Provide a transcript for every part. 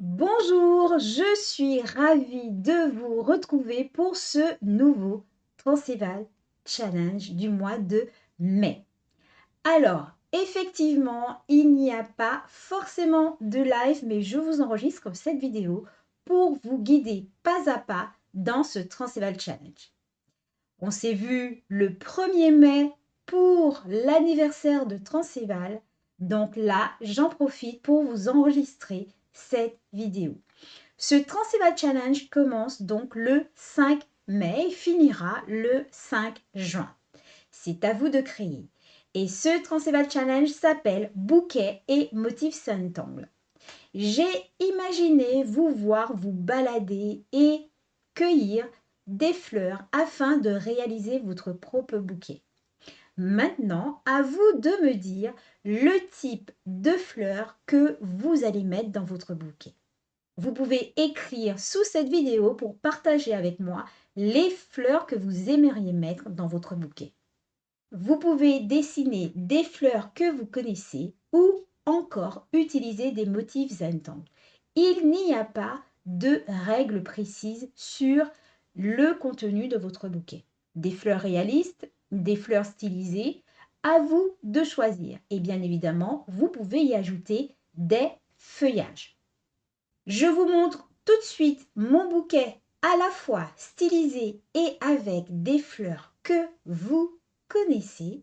Bonjour, je suis ravie de vous retrouver pour ce nouveau Transceval Challenge du mois de mai. Alors, effectivement, il n'y a pas forcément de live, mais je vous enregistre cette vidéo pour vous guider pas à pas dans ce Transceval Challenge. On s'est vu le 1er mai pour l'anniversaire de Transceval, donc là, j'en profite pour vous enregistrer cette vidéo. Ce Transceval Challenge commence donc le 5 mai et finira le 5 juin. C'est à vous de créer. Et ce Transceval Challenge s'appelle Bouquet et motifs Scentangle. J'ai imaginé vous voir vous balader et cueillir des fleurs afin de réaliser votre propre bouquet. Maintenant, à vous de me dire le type de fleurs que vous allez mettre dans votre bouquet. Vous pouvez écrire sous cette vidéo pour partager avec moi les fleurs que vous aimeriez mettre dans votre bouquet. Vous pouvez dessiner des fleurs que vous connaissez ou encore utiliser des motifs Zentangle. Il n'y a pas de règles précises sur le contenu de votre bouquet. Des fleurs réalistes, des fleurs stylisées, à vous de choisir. Et bien évidemment, vous pouvez y ajouter des feuillages. Je vous montre tout de suite mon bouquet à la fois stylisé et avec des fleurs que vous connaissez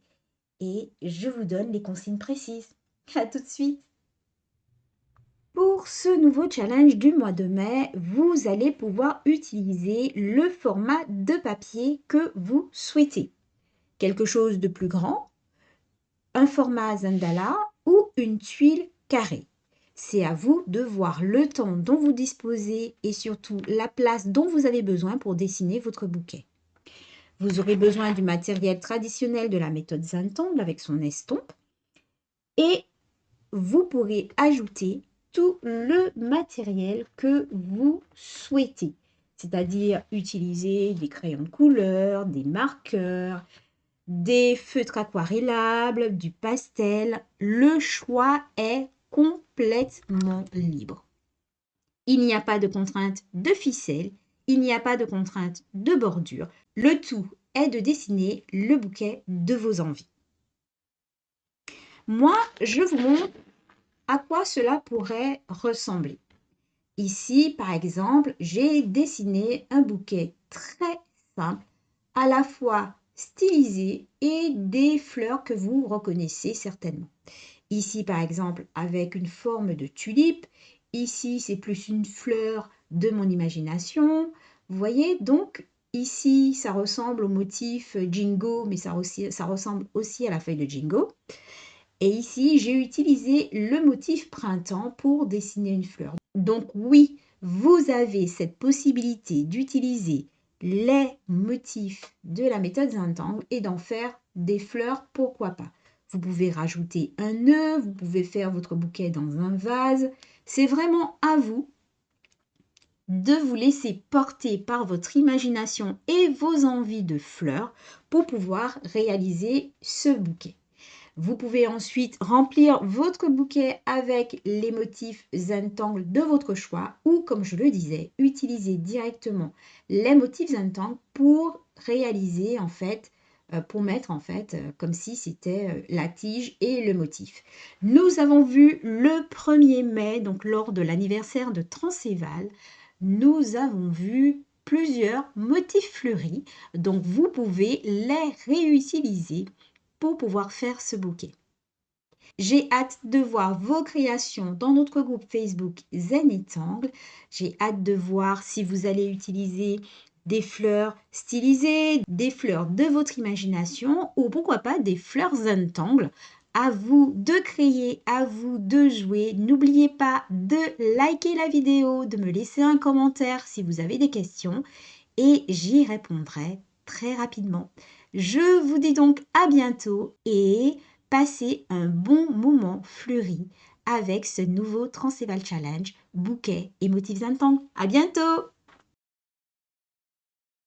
et je vous donne les consignes précises. À tout de suite. Pour ce nouveau challenge du mois de mai, vous allez pouvoir utiliser le format de papier que vous souhaitez. Quelque chose de plus grand, un format Zendala ou une tuile carrée. C'est à vous de voir le temps dont vous disposez et surtout la place dont vous avez besoin pour dessiner votre bouquet. Vous aurez besoin du matériel traditionnel de la méthode Zentangle avec son estompe et vous pourrez ajouter tout le matériel que vous souhaitez, c'est-à-dire utiliser des crayons de couleur, des marqueurs, des feutres aquarellables, du pastel. Le choix est complètement libre. Il n'y a pas de contrainte de ficelle, il n'y a pas de contrainte de bordure. Le tout est de dessiner le bouquet de vos envies. Moi, je vous montre à quoi cela pourrait ressembler. Ici, par exemple, j'ai dessiné un bouquet très simple, à la fois stylisé et des fleurs que vous reconnaissez certainement. Ici, par exemple, avec une forme de tulipe. Ici, c'est plus une fleur de mon imagination. Vous voyez, donc, ici, ça ressemble au motif Jingo, mais ça ressemble aussi à la feuille de Jingo. Et ici, j'ai utilisé le motif printemps pour dessiner une fleur. Donc oui, vous avez cette possibilité d'utiliser les motifs de la méthode Zentangle et d'en faire des fleurs, pourquoi pas. Vous pouvez rajouter un nœud, vous pouvez faire votre bouquet dans un vase. C'est vraiment à vous de vous laisser porter par votre imagination et vos envies de fleurs pour pouvoir réaliser ce bouquet. Vous pouvez ensuite remplir votre bouquet avec les motifs Zentangle de votre choix ou, comme je le disais, utiliser directement les motifs Zentangle pour réaliser en fait, pour mettre en fait comme si c'était la tige et le motif. Nous avons vu le 1er mai, donc lors de l'anniversaire de Transceval, nous avons vu plusieurs motifs fleuris, donc vous pouvez les réutiliser pour pouvoir faire ce bouquet. J'ai hâte de voir vos créations dans notre groupe Facebook Zen et Tangle. J'ai hâte de voir si vous allez utiliser des fleurs stylisées, des fleurs de votre imagination ou pourquoi pas des fleurs Zentangle. À vous de créer, à vous de jouer. N'oubliez pas de liker la vidéo, de me laisser un commentaire si vous avez des questions et j'y répondrai très rapidement. Je vous dis donc à bientôt et passez un bon moment fleuri avec ce nouveau Transceval Challenge, bouquet et motifs Zentangle. À bientôt!